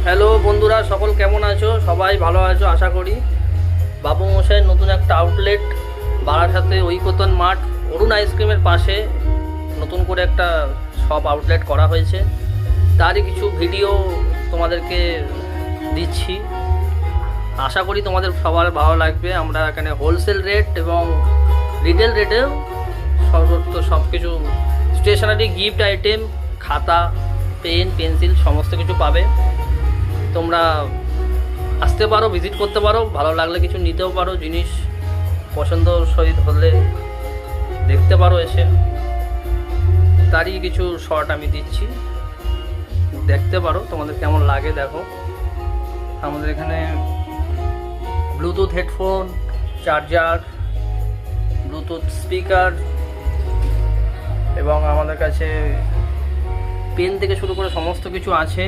Hello বন্ধুরা, সকল কেমন আছো? সবাই ভালো আছো আশা করি। বাবু মশাইয়ের নতুন একটা আউটলেট বারাসাতে ঐকতন মাঠ অরুণ আইসক্রিমের পাশে নতুন করে একটা শপ আউটলেট করা হয়েছে। তারই কিছু ভিডিও তোমাদেরকে দিচ্ছি, আশা করি তোমাদের সবার ভালো লাগবে। আমরা এখানে হোলসেল রেট এবং রিটেল রেটেও সর্বত্র সব কিছু স্টেশনারি গিফট আইটেম, খাতা, পেন, পেন্সিল সমস্ত কিছু পাবে। তোমরা আসতে পারো, ভিজিট করতে পারো, ভালো লাগলে কিছু নিতেও পারো, জিনিস পছন্দ সহিত হলে দেখতে পারো এসে। তারই কিছু শর্ট আমি দিচ্ছি, দেখতে পারো তোমাদের কেমন লাগে। দেখো আমাদের এখানে Bluetooth headphone, charger, Bluetooth speaker এবং আমাদের কাছে পেন থেকে শুরু করে সমস্ত কিছু আছে।